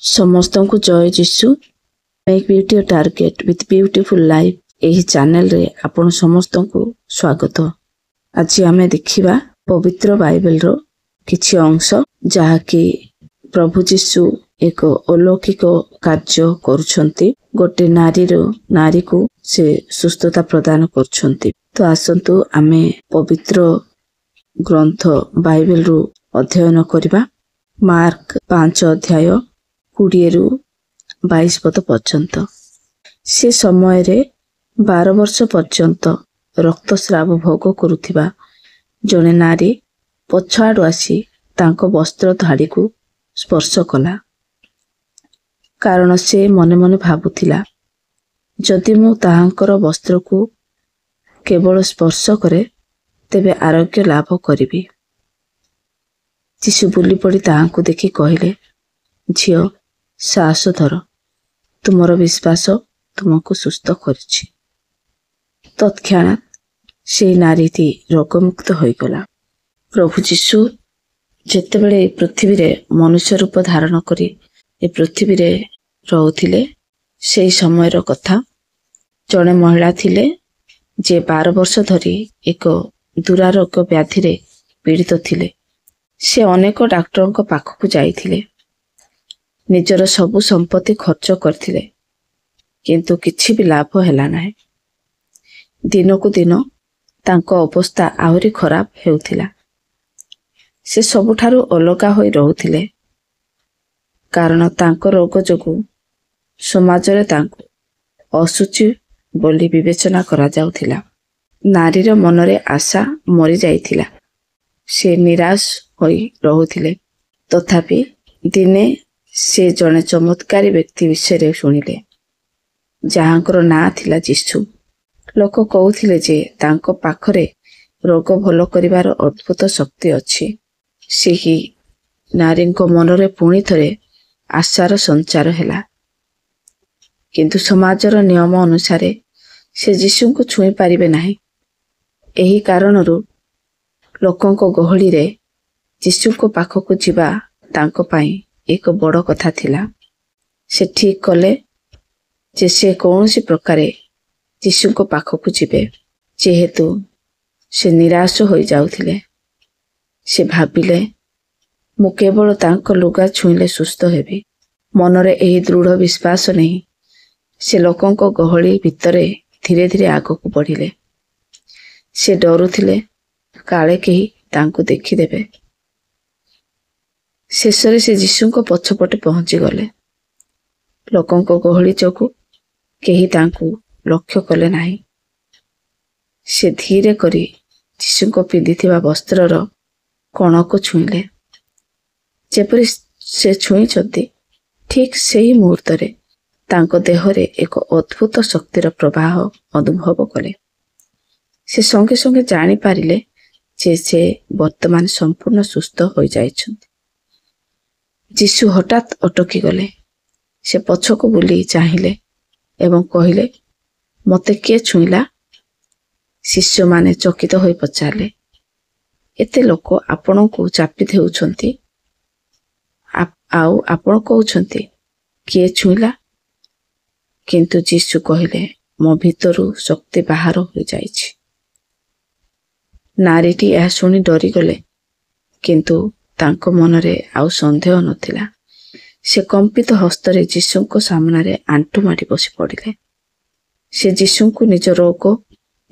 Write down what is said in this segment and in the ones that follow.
ସମସ୍ତଙ୍କୁ ଜୟ ଯୀଶୁ। Make beauty your target with beautiful life ଏହି ଚ୍ୟାନେଲରେ ଆପଣ ସମସ୍ତଙ୍କୁ ସ୍ୱାଗତ। ଆଜି ଆମେ ଦେଖିବା ପବିତ୍ର ବାଇବେଲର କିଛି ଅଂଶ, ଯାହାକି ପ୍ରଭୁ ଯୀଶୁ ଏକ ଅଲୌକିକ କାର୍ଯ୍ୟ କରୁଛନ୍ତି। ଗୋଟେ ନାରୀକୁ ସେ ସୁସ୍ଥତା ପ୍ରଦାନ କରୁଛନ୍ତି। ତ ଆସନ୍ତୁ ଆମେ ପବିତ୍ର ଗ୍ରନ୍ଥ ବାଇବେଲରୁ ଅଧ୍ୟୟନ କରିବା। ମାର୍କ 5 ଅଧ୍ୟାୟ 20ରୁ 22 ପଦ ପର୍ଯ୍ୟନ୍ତ। ସେ ସମୟରେ 12 ବର୍ଷ ପର୍ଯ୍ୟନ୍ତ ରକ୍ତସ୍ରାବ ଭୋଗ କରୁଥିବା ଜଣେ ନାରୀ ପଛଆଡ଼ୁ ଆସି ତାଙ୍କ ବସ୍ତ୍ର ଧାଡ଼ିକୁ ସ୍ପର୍ଶ କଲା। କାରଣ ସେ ମନେ ମନେ ଭାବୁଥିଲା, ଯଦି ମୁଁ ତାହାଙ୍କର ବସ୍ତ୍ରକୁ କେବଳ ସ୍ପର୍ଶ କରେ ତେବେ ଆରୋଗ୍ୟ ଲାଭ କରିବି। ଯୀଶୁ ବୁଲି ପଡ଼ି ତାହାଙ୍କୁ ଦେଖି କହିଲେ, ଝିଅ, ସାହସ ଧର, ତୁମର ବିଶ୍ୱାସ ତୁମକୁ ସୁସ୍ଥ କରିଛି। ତତ୍କ୍ଷଣାତ୍ ସେହି ନାରୀଟି ରୋଗମୁକ୍ତ ହୋଇଗଲା। ପ୍ରଭୁ ଯୀଶୁ ଯେତେବେଳେ ଏ ପୃଥିବୀରେ ମନୁଷ୍ୟ ରୂପ ଧାରଣ କରି ଏ ପୃଥିବୀରେ ରହୁଥିଲେ, ସେହି ସମୟର କଥା। ଜଣେ ମହିଳା ଥିଲେ ଯେ 12 ବର୍ଷ ଧରି ଏକ ଦୁରାରୋଗ ବ୍ୟାଧିରେ ପୀଡ଼ିତ ଥିଲେ। ସେ ଅନେକ ଡାକ୍ତରଙ୍କ ପାଖକୁ ଯାଇଥିଲେ, ନିଜର ସବୁ ସମ୍ପତ୍ତି ଖର୍ଚ୍ଚ କରିଥିଲେ, କିନ୍ତୁ କିଛି ବି ଲାଭ ହେଲା ନାହିଁ। ଦିନକୁ ଦିନ ତାଙ୍କ ଅବସ୍ଥା ଆହୁରି ଖରାପ ହେଉଥିଲା। ସେ ସବୁଠାରୁ ଅଲଗା ହୋଇ ରହୁଥିଲେ, କାରଣ ତାଙ୍କ ରୋଗ ଯୋଗୁଁ ସମାଜରେ ତାଙ୍କୁ ଅଶୁଚି ବୋଲି ବିବେଚନା କରାଯାଉଥିଲା। ନାରୀର ମନରେ ଆଶା ମରିଯାଇଥିଲା। ସେ ନିରାଶ ହୋଇ ରହୁଥିଲେ। ତଥାପି ଦିନେ ସେ ଜଣେ ଚମତ୍କାରୀ ବ୍ୟକ୍ତି ବିଷୟରେ ଶୁଣିଲେ, ଯାହାଙ୍କର ନାଁ ଥିଲା ଯୀଶୁ। ଲୋକ କହୁଥିଲେ ଯେ ତାଙ୍କ ପାଖରେ ରୋଗ ଭଲ କରିବାର ଅଦ୍ଭୁତ ଶକ୍ତି ଅଛି। ସେହି ନାରୀଙ୍କ ମନରେ ପୁଣି ଥରେ ଆଶାର ସଞ୍ଚାର ହେଲା। କିନ୍ତୁ ସମାଜର ନିୟମ ଅନୁସାରେ ସେ ଯୀଶୁଙ୍କୁ ଛୁଇଁ ପାରିବେ ନାହିଁ। ଏହି କାରଣରୁ ଲୋକଙ୍କ ଗହଳିରେ ଯୀଶୁଙ୍କ ପାଖକୁ ଯିବା ତାଙ୍କ ପାଇଁ ଏକ ବଡ଼ କଥା ଥିଲା। ସେ ଠିକ୍ କଲେ ଯେ ସେ କୌଣସି ପ୍ରକାରେ ଯୀଶୁଙ୍କ ପାଖକୁ ଯିବେ। ଯେହେତୁ ସେ ନିରାଶ ହୋଇଯାଉଥିଲେ, ସେ ଭାବିଲେ, ମୁଁ କେବଳ ତାଙ୍କ ଲୁଗା ଛୁଇଁଲେ ସୁସ୍ଥ ହେବି। ମନରେ ଏହି ଦୃଢ଼ ବିଶ୍ୱାସ ନେଇ ସେ ଲୋକଙ୍କ ଗହଳି ଭିତରେ ଧୀରେ ଧୀରେ ଆଗକୁ ବଢ଼ିଲେ। ସେ ଡରୁଥିଲେ, କାଳେ କେହି ତାଙ୍କୁ ଦେଖିଦେବେ। ଶେଷରେ ସେ ଯୀଶୁଙ୍କ ପଛପଟେ ପହଞ୍ଚିଗଲେ। ଲୋକଙ୍କ ଗହଳି ଯୋଗୁଁ କେହି ତାଙ୍କୁ ଲକ୍ଷ୍ୟ କଲେ ନାହିଁ। ସେ ଧୀରେ କରି ଯୀଶୁଙ୍କ ପିନ୍ଧିଥିବା ବସ୍ତ୍ରର କଣକୁ ଛୁଇଁଲେ। ଯେପରି ସେ ଛୁଇଁଛନ୍ତି, ଠିକ୍ ସେହି ମୁହୂର୍ତ୍ତରେ ତାଙ୍କ ଦେହରେ ଏକ ଅଦ୍ଭୁତ ଶକ୍ତିର ପ୍ରବାହ ଅନୁଭବ କଲେ। ସେ ସଙ୍ଗେ ସଙ୍ଗେ ଜାଣିପାରିଲେ ଯେ ସେ ବର୍ତ୍ତମାନ ସମ୍ପୂର୍ଣ୍ଣ ସୁସ୍ଥ ହୋଇଯାଇଛନ୍ତି। ଯୀଶୁ ହଠାତ୍ ଅଟକିଗଲେ। ସେ ପଛକୁ ବୁଲି ଚାହିଁଲେ ଏବଂ କହିଲେ, ମୋତେ କିଏ ଛୁଇଁଲା? ଶିଷ୍ୟମାନେ ଚକିତ ହୋଇ ପଚାରିଲେ, ଏତେ ଲୋକ ଆପଣଙ୍କୁ ଚାପି ଦେଉଛନ୍ତି, ଆଉ ଆପଣ କହୁଛନ୍ତି, କିଏ ଛୁଇଁଲା? କିନ୍ତୁ ଯୀଶୁ କହିଲେ, ମୋ ଭିତରୁ ଶକ୍ତି ବାହାର ହୋଇଯାଇଛି। ନାରୀଟି ଏହା ଶୁଣି ଡରିଗଲେ, କିନ୍ତୁ ତାଙ୍କ ମନରେ ଆଉ ସନ୍ଦେହ ନଥିଲା। ସେ କମ୍ପିତ ହସ୍ତରେ ଯୀଶୁଙ୍କ ସାମ୍ନାରେ ଆଣ୍ଠୁ ମାଡ଼ି ବସି ପଡ଼ିଲେ। ସେ ଯୀଶୁଙ୍କୁ ନିଜ ରୋଗ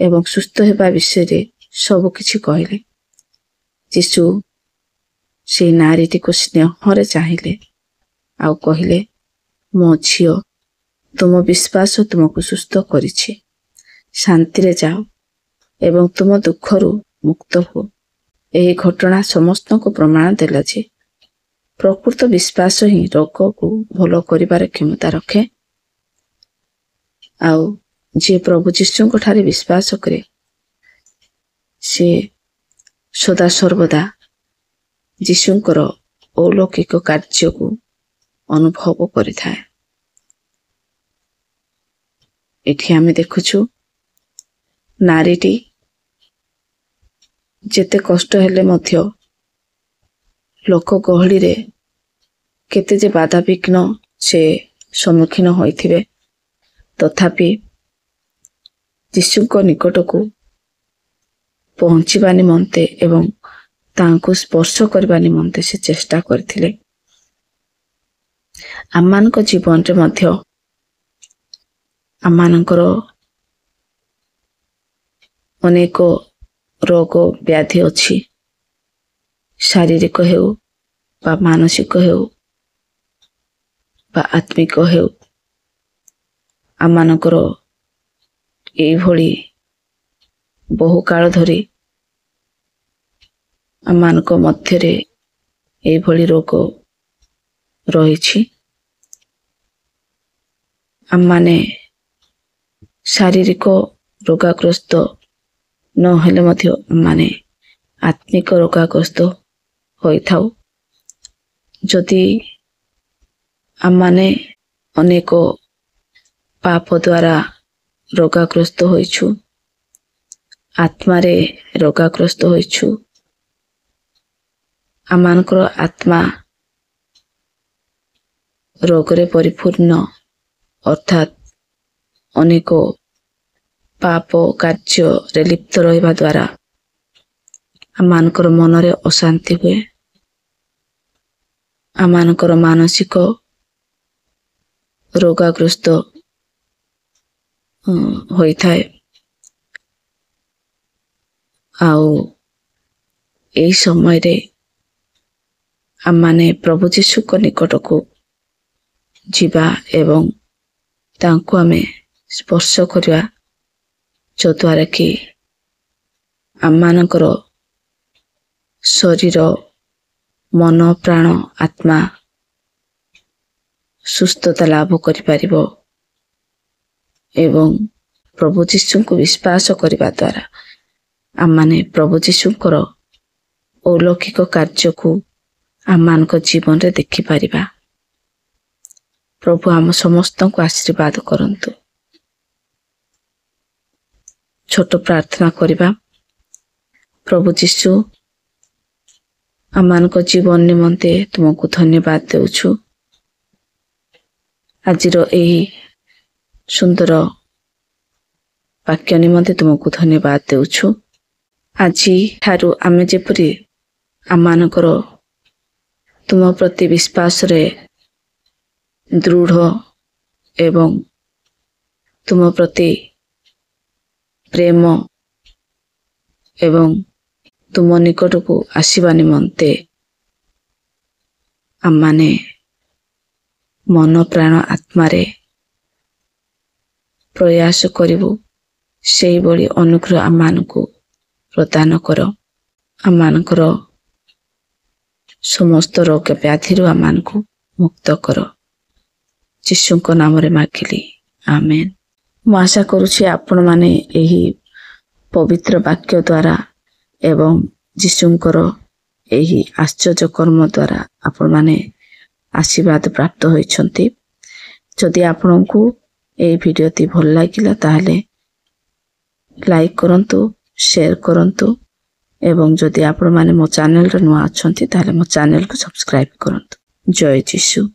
ଏବଂ ସୁସ୍ଥ ହେବା ବିଷୟରେ ସବୁ କିଛି କହିଲେ। ଯୀଶୁ ସେହି ନାରୀଟିକୁ ସ୍ନେହରେ ଚାହିଁଲେ ଆଉ କହିଲେ, ମୋ ଝିଅ, ତୁମ ବିଶ୍ୱାସ ତୁମକୁ ସୁସ୍ଥ କରିଛି। ଶାନ୍ତିରେ ଯାଅ ଏବଂ ତୁମ ଦୁଃଖରୁ ମୁକ୍ତ ହୁଅ। ଏହି ଘଟଣା ସମସ୍ତଙ୍କୁ ପ୍ରମାଣ ଦେଲା ଯେ ପ୍ରକୃତ ବିଶ୍ୱାସ ହିଁ ରୋଗକୁ ଭଲ କରିବାର କ୍ଷମତା ରଖେ। ଆଉ ଯିଏ ପ୍ରଭୁ ଯୀଶୁଙ୍କ ଠାରେ ବିଶ୍ୱାସ କରେ, ସେ ସଦାସର୍ବଦା ଯୀଶୁଙ୍କର ଅଲୌକିକ କାର୍ଯ୍ୟକୁ ଅନୁଭବ କରିଥାଏ। ଏଠି ଆମେ ଦେଖୁଛୁ, ନାରୀଟି ଯେତେ କଷ୍ଟ ହେଲେ ମଧ୍ୟ ଲୋକ ଗହଳିରେ केते जे बाधाविघ्न से सम्मुखीन होइथिबे तथापि यीशुको निकट को पहुँचवा निमंते एवं तांको स्पर्श करबा निमंते से चेष्टा करथिले। आमानक जीवन रे मध्य आमानकर अनेक रोग व्याधि अछि, शारीरिक हेउ बा मानसिक हेउ बा आत्मिक हेउ। आमानकर एई भली बहु काल धरी आमानक मध्यरे एई भली रोग रहिछि। आमाने शारीरिक रोगाग्रस्त न हेले मध्य आमाने आत्मिक रोगाग्रस्त होइथाउ। जदि आमाने अनेक पाप द्वारा रोगाग्रस्त होइछु, आत्मारे रोगाग्रस्त होइछु, आमानकर आत्मा रोगरे परिपूर्ण अर्थात अनेक पाप कार्य रे लिप्त रहिबा द्वारा आमानकर मनरे अशांति हुए, आमानकर मानसिक रोगाग्रस्त होइथाए। आउ एई समय रे आमाने प्रभु यीशु को निकट को जीवा एवं तांको आमे स्पर्श करिया जद्वारा कि आमानकर शरीर मन प्राण आत्मा सुस्थता लाभ करि पारिबो एवं प्रभु यीशु को विश्वास करिबा द्वारा आमाने प्रभु यीशुकर अलौकिक कार्य को आमानक जीवन रे देखि पारिबा। प्रभु आम समस्त को आशीर्वाद करंतु। छोट प्रार्थना करिबा। प्रभु यीशु आमानक जीवन निमंते तुमको धन्यवाद देउछु। आजिर एही सुंदर वाक्य निमंते तुमको धन्यवाद देउछु। आजी ठारू आमे जेपरि आमानकर तुम प्रति विश्वास रे दृढ़ एवं तुम प्रति प्रेम एवं तुम निकट को आसीबा निमंते आमाने मन प्राण आत्मा रे प्रयास करिबु। सेही बड़ी अनुग्रह आमानकु प्रदान करो। आमानकर समस्त रोग व्याधि आमानकु मुक्त करो। यीशुଙ୍କ नामरे मागिली, आमेन। ମୁଁ आशा करुछि आपण माने एही पवित्र वाक्य द्वारा एवं यीशुଙ୍କର एही आश्चर्य कर्म द्वारा आपण माने आशीर्वाद प्राप्त होइछंती। जदि आपनकु एही भिडियोटी भल लागिला ताहले लाइक करंतु, शेयर करंतु एवं जदि आपण माने मो चैनल रे नुआ अछंती ताहले मो चैनल को सब्सक्राइब करंतु। जय यीशु।